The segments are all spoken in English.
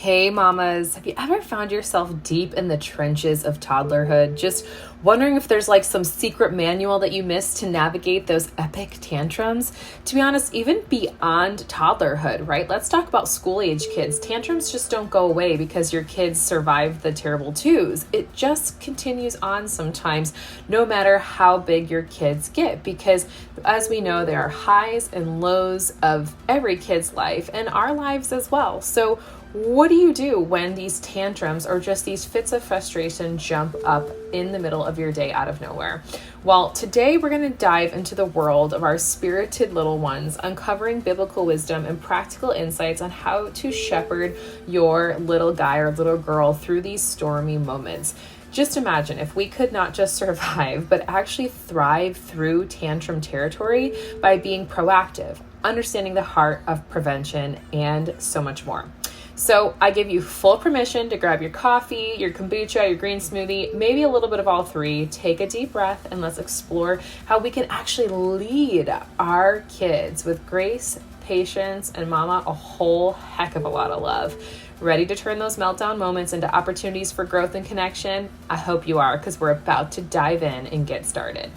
Hey mamas, have you ever found yourself deep in the trenches of toddlerhood, just wondering if there's like some secret manual that you missed to navigate those epic tantrums? To be honest, even beyond toddlerhood, right? Let's talk about school age kids. Tantrums just don't go away because your kids survive the terrible twos. It just continues on sometimes, no matter how big your kids get, because as we know, there are highs and lows of every kid's life and our lives as well. So what do you do when these tantrums or just these fits of frustration jump up in the middle of your day out of nowhere? Well, today we're going to dive into the world of our spirited little ones, uncovering biblical wisdom and practical insights on how to shepherd your little guy or little girl through these stormy moments. Just imagine if we could not just survive, but actually thrive through tantrum territory by being proactive, understanding the heart of prevention, and so much more. So I give you full permission to grab your coffee, your kombucha, your green smoothie, maybe a little bit of all three. Take a deep breath and let's explore how we can actually lead our kids with grace, patience, and mama, a whole heck of a lot of love. Ready to turn those meltdown moments into opportunities for growth and connection? I hope you are, because we're about to dive in and get started.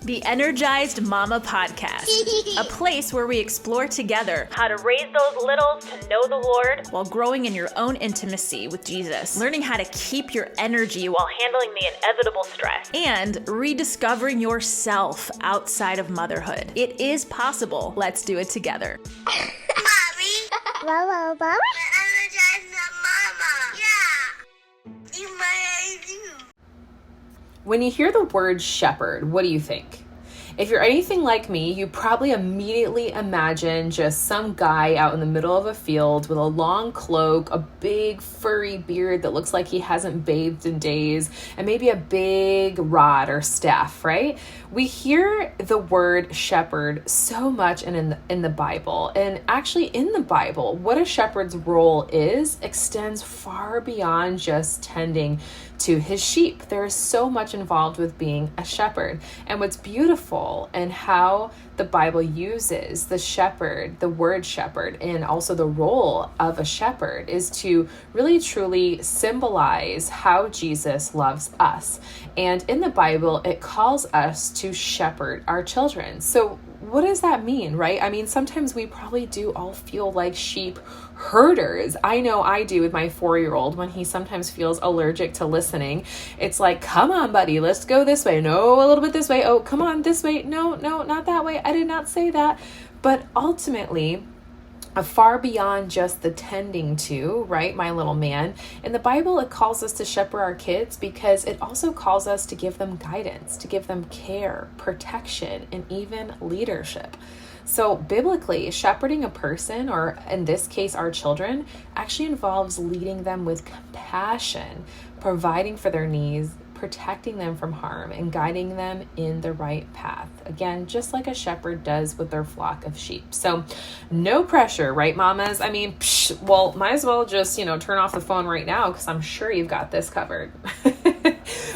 The Energized Mama Podcast, a place where we explore together how to raise those littles to know the Lord while growing in your own intimacy with Jesus, learning how to keep your energy while handling the inevitable stress, and rediscovering yourself outside of motherhood. It is possible. Let's do it together. Mommy. Mama. Energized Mama. Yeah. You might do. When you hear the word shepherd, what do you think? If you're anything like me, you probably immediately imagine just some guy out in the middle of a field with a long cloak, a big furry beard that looks like he hasn't bathed in days, and maybe a big rod or staff, right? We hear the word shepherd so much in the Bible. And actually in the Bible, what a shepherd's role is extends far beyond just tending to his sheep. There is so much involved with being a shepherd. And what's beautiful and how the Bible uses the shepherd, the word shepherd, and also the role of a shepherd is to really truly symbolize how Jesus loves us. And in the Bible, it calls us to shepherd our children. So what does that mean, right? I mean, sometimes we probably do all feel like sheep herders. I know I do with my 4-year-old when he sometimes feels allergic to listening. It's like, come on, buddy, let's go this way. No, a little bit this way. Oh, come on, this way. No, not that way. I did not say that. But ultimately, far beyond just the tending to, right, my little man. In the Bible, it calls us to shepherd our kids because it also calls us to give them guidance, to give them care, protection, and even leadership. So biblically, shepherding a person, or in this case, our children, actually involves leading them with compassion, providing for their needs, protecting them from harm, and guiding them in the right path. Again, just like a shepherd does with their flock of sheep. So no pressure, right, mamas? I mean, well, might as well just, turn off the phone right now because I'm sure you've got this covered.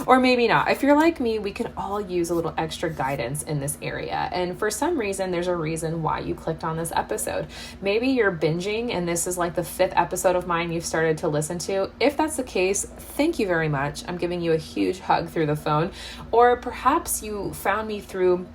Or maybe not. If you're like me, we can all use a little extra guidance in this area. And for some reason, there's a reason why you clicked on this episode. Maybe you're binging and this is like the 5th episode of mine you've started to listen to. If that's the case, thank you very much. I'm giving you a huge hug through the phone. Or perhaps you found me through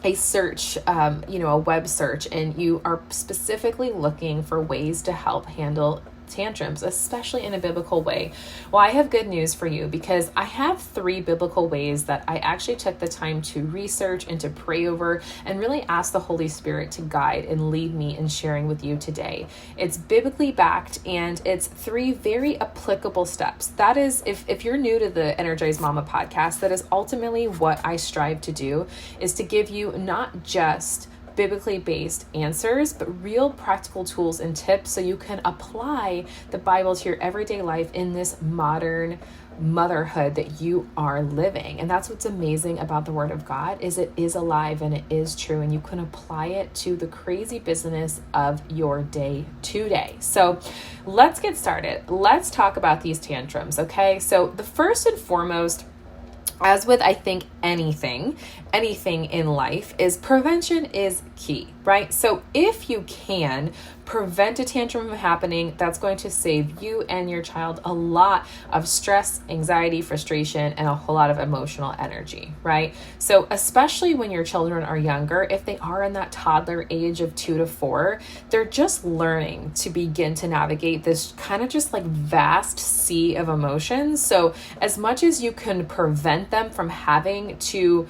a search, a web search, and you are specifically looking for ways to help handle tantrums, especially in a biblical way. Well, I have good news for you because I have 3 biblical ways that I actually took the time to research and to pray over and really ask the Holy Spirit to guide and lead me in sharing with you today. It's biblically backed and it's 3 very applicable steps. That is, if you're new to the Energized Mama podcast, that is ultimately what I strive to do, is to give you not just biblically based answers, but real practical tools and tips so you can apply the Bible to your everyday life in this modern motherhood that you are living. And that's what's amazing about the Word of God, is it is alive and it is true, and you can apply it to the crazy business of your day today. So let's get started. Let's talk about these tantrums, okay? So the first and foremost, as with, I think, anything in life, is prevention is key, right? So if you can prevent a tantrum from happening. That's going to save you and your child a lot of stress, anxiety, frustration, and a whole lot of emotional energy, right? So especially when your children are younger, if they are in that toddler age of 2 to 4, they're just learning to begin to navigate this kind of just like vast sea of emotions. So as much as you can prevent them from having to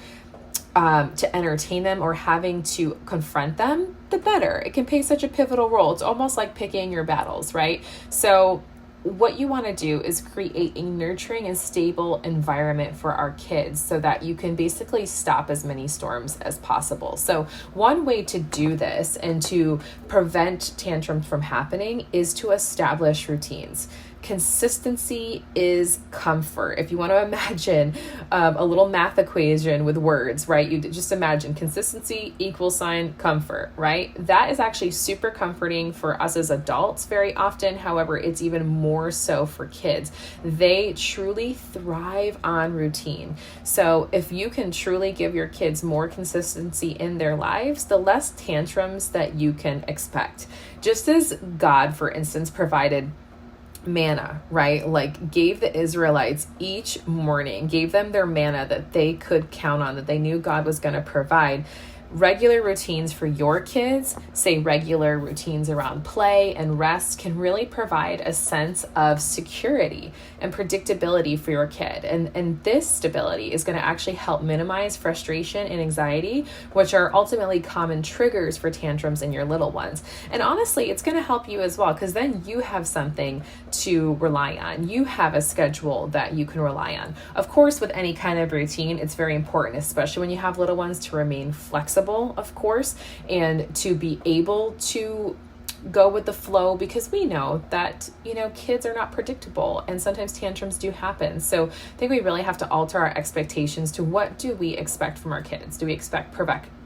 entertain them or having to confront them, the better. It can play such a pivotal role. It's almost like picking your battles, right? So what you want to do is create a nurturing and stable environment for our kids so that you can basically stop as many storms as possible. So one way to do this and to prevent tantrums from happening is to establish routines. Consistency is comfort. If you want to imagine a little math equation with words, right? You just imagine consistency equals sign comfort, right? That is actually super comforting for us as adults very often. However, it's even more so for kids. They truly thrive on routine. So if you can truly give your kids more consistency in their lives, the less tantrums that you can expect. Just as God, for instance, provided manna, right? Like gave the Israelites each morning, gave them their manna that they could count on, that they knew God was going to provide. Regular routines for your kids, say regular routines around play and rest, can really provide a sense of security and predictability for your kid. And this stability is going to actually help minimize frustration and anxiety, which are ultimately common triggers for tantrums in your little ones. And honestly, it's going to help you as well, because then you have something to rely on. You have a schedule that you can rely on. Of course, with any kind of routine, it's very important, especially when you have little ones, to remain flexible, of course, and to be able to go with the flow, because we know that, kids are not predictable and sometimes tantrums do happen. So I think we really have to alter our expectations to what do we expect from our kids? Do we expect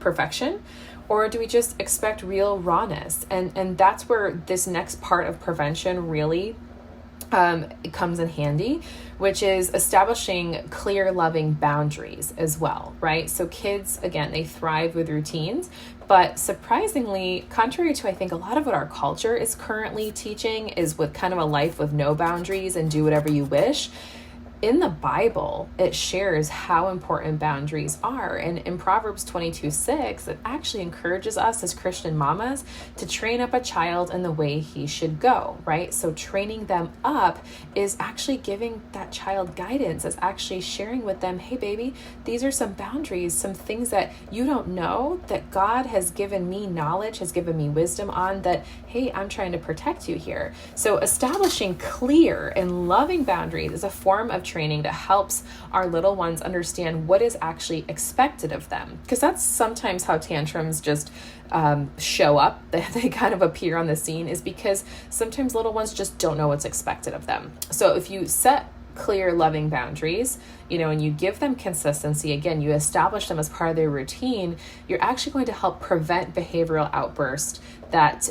perfection? Or do we just expect real rawness? And that's where this next part of prevention really it comes in handy, which is establishing clear, loving boundaries as well, right? So kids, again, they thrive with routines, but surprisingly, contrary to I think a lot of what our culture is currently teaching, is with kind of a life with no boundaries and do whatever you wish. In the Bible, it shares how important boundaries are. And in Proverbs 22:6, it actually encourages us as Christian mamas to train up a child in the way he should go, right? So training them up is actually giving that child guidance, is actually sharing with them, hey baby, these are some boundaries, some things that you don't know that God has given me knowledge, has given me wisdom on, that, hey, I'm trying to protect you here. So establishing clear and loving boundaries is a form of training that helps our little ones understand what is actually expected of them. Because that's sometimes how tantrums just show up. They kind of appear on the scene, is because sometimes little ones just don't know what's expected of them. So if you set clear, loving boundaries, and you give them consistency, again, you establish them as part of their routine, you're actually going to help prevent behavioral outbursts that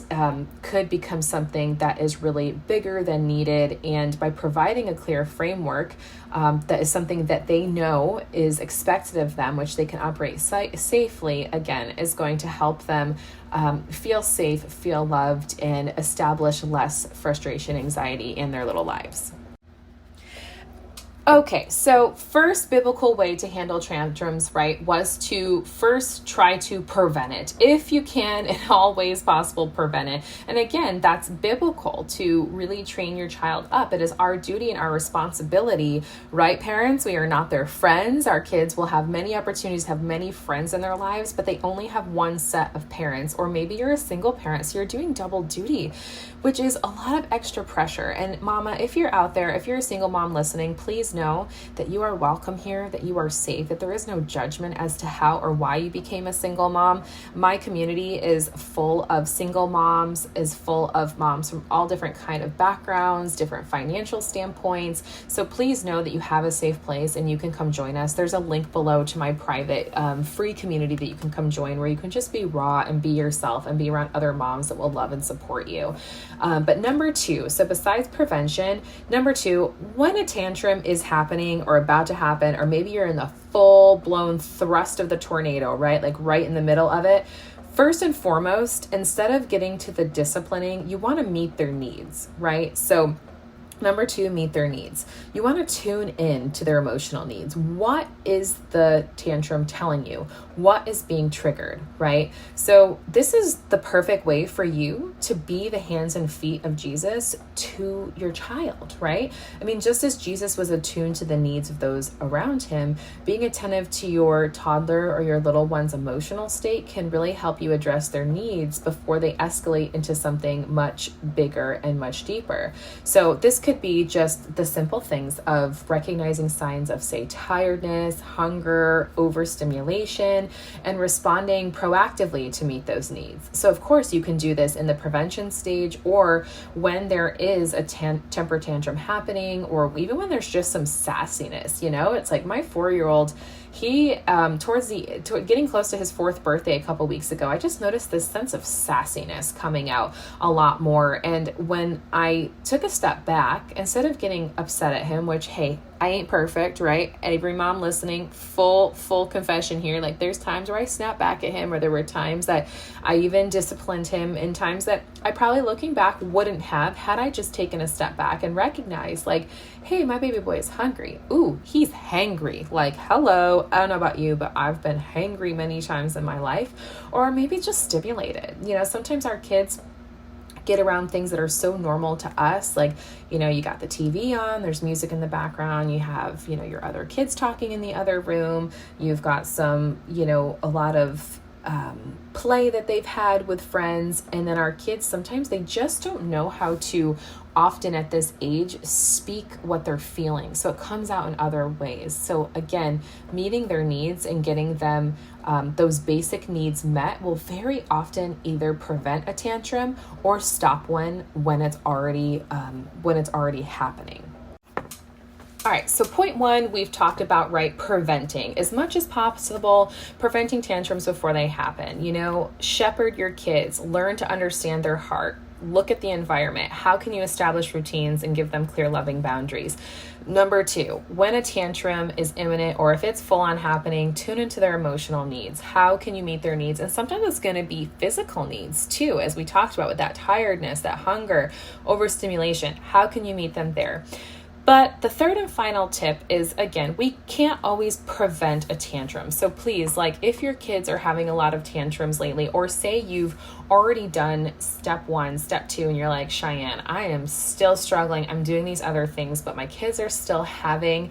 could become something that is really bigger than needed. And by providing a clear framework that is something that they know is expected of them, which they can operate safely, again, is going to help them feel safe, feel loved, and establish less frustration, anxiety in their little lives. Okay, so first biblical way to handle tantrums, right, was to first try to prevent it. If you can, in all ways possible, prevent it. And again, that's biblical to really train your child up. It is our duty and our responsibility, right, parents? We are not their friends. Our kids will have many opportunities to have many friends in their lives, but they only have one set of parents. Or maybe you're a single parent, so you're doing double duty, which is a lot of extra pressure. And mama, if you're out there, if you're a single mom listening, please know that you are welcome here, that you are safe, that there is no judgment as to how or why you became a single mom. My community is full of single moms, is full of moms from all different kind of backgrounds, different financial standpoints. So please know that you have a safe place and you can come join us. There's a link below to my private free community that you can come join, where you can just be raw and be yourself and be around other moms that will love and support you. But number two, so besides prevention, number two, when a tantrum is happening or about to happen, or maybe you're in the full-blown thrust of the tornado, right? Like right in the middle of it. First and foremost, instead of getting to the disciplining, you want to meet their needs, right? So number 2, meet their needs. You want to tune in to their emotional needs. What is the tantrum telling you? What is being triggered, right? So this is the perfect way for you to be the hands and feet of Jesus to your child, right? I mean, just as Jesus was attuned to the needs of those around him, being attentive to your toddler or your little one's emotional state can really help you address their needs before they escalate into something much bigger and much deeper. So this could be just the simple things of recognizing signs of, say, tiredness, hunger, overstimulation, and responding proactively to meet those needs. So of course you can do this in the prevention stage, or when there is a temper tantrum happening, or even when there's just some sassiness. It's like my 4-year-old, he getting close to his 4th birthday a couple weeks ago, I just noticed this sense of sassiness coming out a lot more. And when I took a step back, instead of getting upset at him, which, hey, I ain't perfect, right? Every mom listening, full confession here. Like, there's times where I snap back at him, or there were times that I even disciplined him, in times that I probably, looking back, wouldn't have had I just taken a step back and recognized, like, hey, my baby boy is hungry. Ooh, he's hangry. Like, hello, I don't know about you, but I've been hangry many times in my life, or maybe just stimulated. Sometimes our kids get around things that are so normal to us. Like, you got the TV on, there's music in the background, you have, your other kids talking in the other room, you've got some, a lot of play that they've had with friends. And then our kids, sometimes they just don't know how to, often at this age, speak what they're feeling. So it comes out in other ways. So again, meeting their needs and getting them those basic needs met will very often either prevent a tantrum or stop one when it's already happening. All right, so point 1, we've talked about, right, preventing as much as possible, preventing tantrums before they happen. Shepherd your kids, learn to understand their heart, look at the environment. How can you establish routines and give them clear, loving boundaries? Number 2, when a tantrum is imminent or if it's full on happening, tune into their emotional needs. How can you meet their needs? And sometimes it's going to be physical needs too, as we talked about with that tiredness, that hunger, overstimulation. How can you meet them there? But the third and final tip is, again, we can't always prevent a tantrum. So please, like, if your kids are having a lot of tantrums lately, or say you've already done step 1, step 2, and you're like, Cheyenne, I am still struggling. I'm doing these other things, but my kids are still having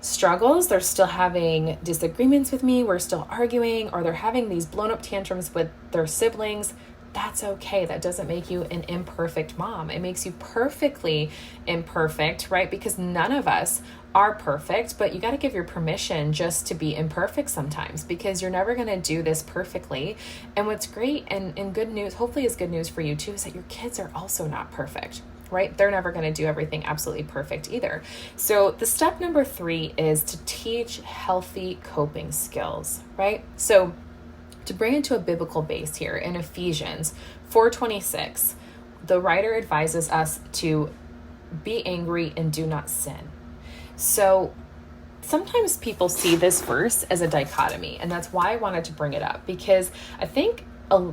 struggles. They're still having disagreements with me. We're still arguing, or they're having these blown up tantrums with their siblings. That's okay. That doesn't make you an imperfect mom. It makes you perfectly imperfect, right? Because none of us are perfect, but you got to give your permission just to be imperfect sometimes, because you're never going to do this perfectly. And what's great and good news, hopefully is good news for you too, is that your kids are also not perfect, right? They're never going to do everything absolutely perfect either. So the step number 3 is to teach healthy coping skills, right? So to bring it to a biblical base here, in Ephesians 4:26, the writer advises us to be angry and do not sin. So sometimes people see this verse as a dichotomy, and that's why I wanted to bring it up, because I think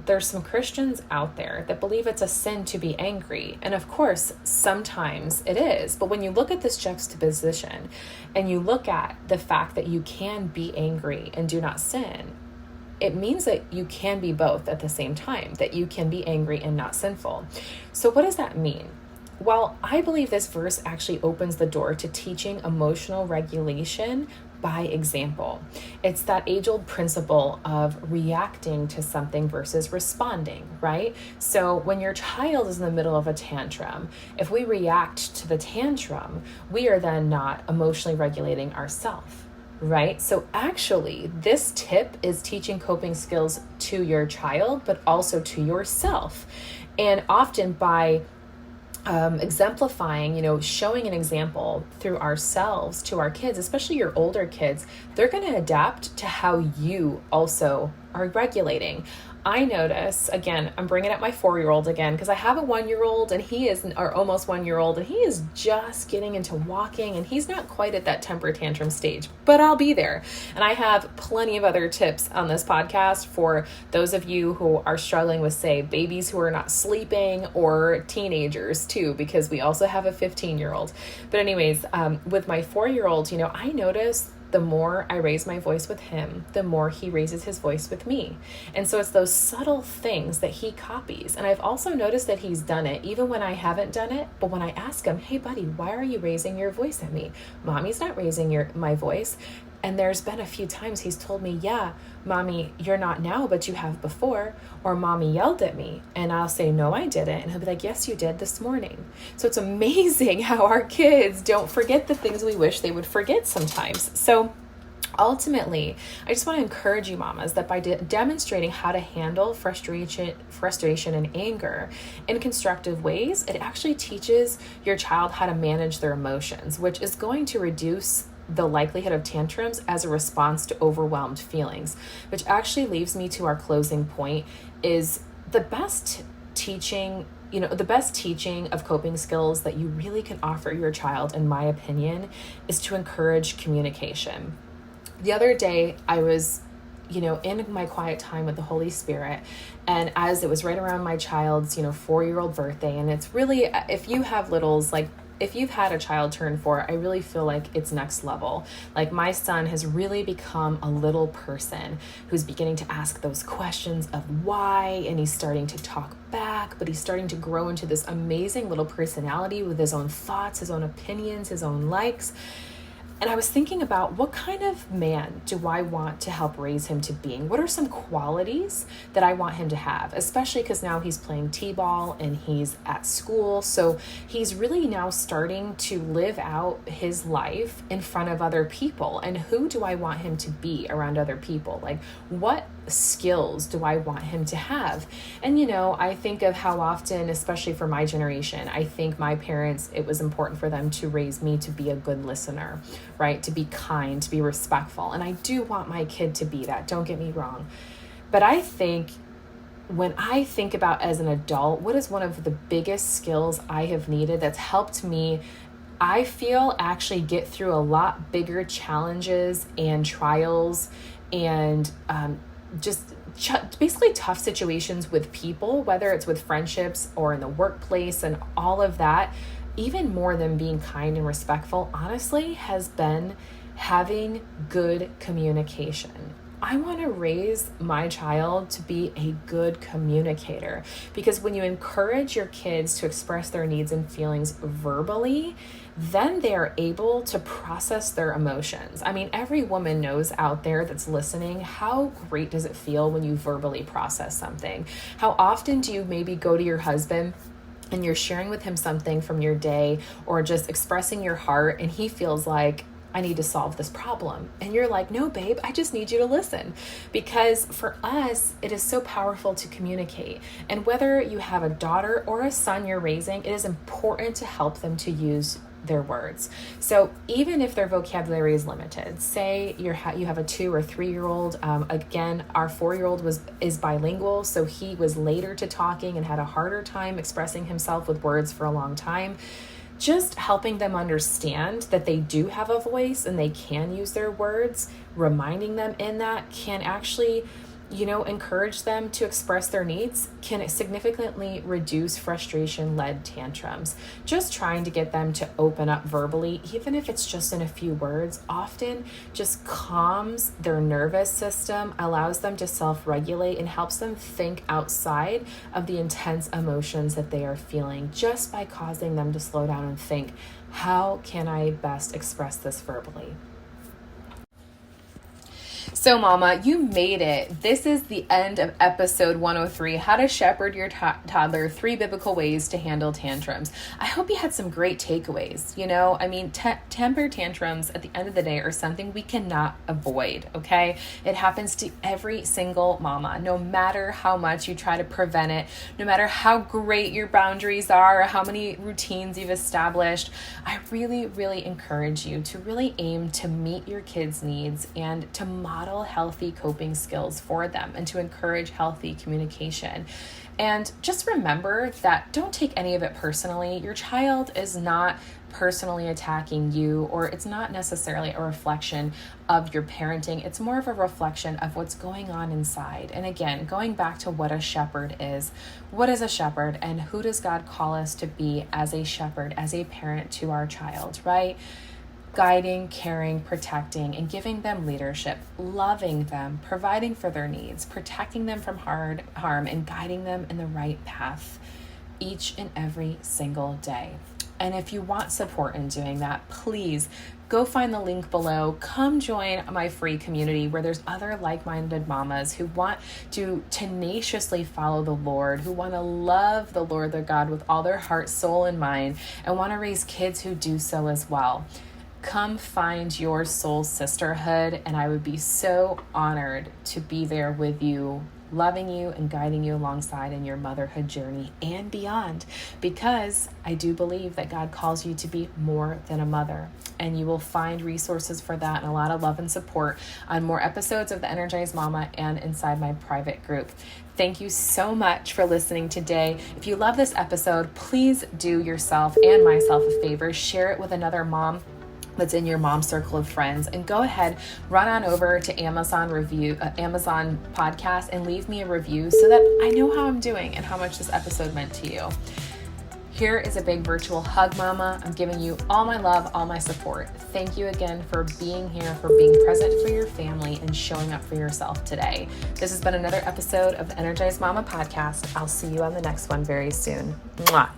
there's some Christians out there that believe it's a sin to be angry. And of course, sometimes it is. But when you look at this juxtaposition and you look at the fact that you can be angry and do not sin, it means that you can be both at the same time, that you can be angry and not sinful. So what does that mean? Well, I believe this verse actually opens the door to teaching emotional regulation by example. It's that age-old principle of reacting to something versus responding, right? So when your child is in the middle of a tantrum, if we react to the tantrum, we are then not emotionally regulating ourselves. Right? So actually, this tip is teaching coping skills to your child, but also to yourself. And often by exemplifying, showing an example through ourselves to our kids, especially your older kids, they're going to adapt to how you also are regulating. I notice, again, I'm bringing up my 4-year-old again, because I have a 1-year-old and he is, or almost 1-year-old, and he is just getting into walking, and he's not quite at that temper tantrum stage, but I'll be there. And I have plenty of other tips on this podcast for those of you who are struggling with, say, babies who are not sleeping, or teenagers too, because we also have a 15-year-old. But anyways, with my 4-year-old, I notice the more I raise my voice with him, the more he raises his voice with me. And so it's those subtle things that he copies. And I've also noticed that he's done it even when I haven't done it. But when I ask him, hey buddy, why are you raising your voice at me? Mommy's not raising my voice. And there's been a few times he's told me, yeah, mommy, you're not now, but you have before. Or mommy yelled at me. And I'll say, no, I didn't. And he'll be like, yes, you did this morning. So it's amazing how our kids don't forget the things we wish they would forget sometimes. So ultimately, I just want to encourage you mamas that by demonstrating how to handle frustration and anger in constructive ways, it actually teaches your child how to manage their emotions, which is going to reduce the likelihood of tantrums as a response to overwhelmed feelings, which actually leaves me to our closing point. Is the best teaching of coping skills that you really can offer your child, in my opinion, is to encourage communication. The other day I was in my quiet time with the Holy Spirit, and as it was right around my child's 4-year-old birthday, and it's really, if you have littles, like if you've had a child turn 4, I really feel like it's next level. Like my son has really become a little person who's beginning to ask those questions of why, and he's starting to talk back, but he's starting to grow into this amazing little personality with his own thoughts, his own opinions, his own likes. And I was thinking about, what kind of man do I want to help raise him to being? What are some qualities that I want him to have? Especially because now he's playing t-ball and he's at school. So he's really now starting to live out his life in front of other people. And who do I want him to be around other people? Like, what skills do I want him to have? And I think of how often, especially for my generation, I think my parents, it was important for them to raise me to be a good listener, right? To be kind, to be respectful. And I do want my kid to be that, don't get me wrong. But I think when I think about as an adult, what is one of the biggest skills I have needed that's helped me, I feel, actually get through a lot bigger challenges and trials and basically tough situations with people, whether it's with friendships or in the workplace and all of that, even more than being kind and respectful, honestly, has been having good communication. I want to raise my child to be a good communicator, because when you encourage your kids to express their needs and feelings verbally, then they are able to process their emotions. I mean, every woman knows out there that's listening, how great does it feel when you verbally process something? How often do you maybe go to your husband and you're sharing with him something from your day, or just expressing your heart, and he feels like, I need to solve this problem. And you're like, no, babe, I just need you to listen. Because for us, it is so powerful to communicate. And whether you have a daughter or a son you're raising, it is important to help them to use their words. So even if their vocabulary is limited, say you have a 2 or 3-year-old, again, our 4-year-old is bilingual, so he was later to talking and had a harder time expressing himself with words for a long time. Just helping them understand that they do have a voice and they can use their words, reminding them in that can actually, encourage them to express their needs, can significantly reduce frustration-led tantrums. Just trying to get them to open up verbally, even if it's just in a few words, often just calms their nervous system, allows them to self-regulate, and helps them think outside of the intense emotions that they are feeling, just by causing them to slow down and think, how can I best express this verbally? So mama, you made it. This is the end of episode 103, How to Shepherd Your Toddler, 3 Biblical Ways to Handle Tantrums. I hope you had some great takeaways. Temper tantrums at the end of the day are something we cannot avoid, okay? It happens to every single mama, no matter how much you try to prevent it, no matter how great your boundaries are, or how many routines you've established. I really, really encourage you to really aim to meet your kids' needs and to model model healthy coping skills for them and to encourage healthy communication. And just remember that don't take any of it personally. Your child is not personally attacking you, or it's not necessarily a reflection of your parenting. It's more of a reflection of what's going on inside. And again, going back to what a shepherd is, what is a shepherd and who does God call us to be as a shepherd, as a parent to our child, right? Guiding, caring, protecting, and giving them leadership, loving them, providing for their needs, protecting them from harm, and guiding them in the right path each and every single day. And if you want support in doing that, please go find the link below. Come join my free community where there's other like-minded mamas who want to tenaciously follow the Lord, who want to love the Lord their God with all their heart, soul, and mind, and want to raise kids who do so as well. Come find your soul sisterhood, and I would be so honored to be there with you, loving you and guiding you alongside in your motherhood journey and beyond, because I do believe that God calls you to be more than a mother, and you will find resources for that and a lot of love and support on more episodes of The Energized Mama and inside my private group. Thank you so much for listening today. If you love this episode, please do yourself and myself a favor, share it with another mom that's in your mom circle of friends, and go ahead, run on over to Amazon podcast and leave me a review so that I know how I'm doing and how much this episode meant to you. Here is a big virtual hug, Mama. I'm giving you all my love, all my support. Thank you again for being here, for being present for your family and showing up for yourself today. This has been another episode of the Energized Mama podcast. I'll see you on the next one very soon. Mwah.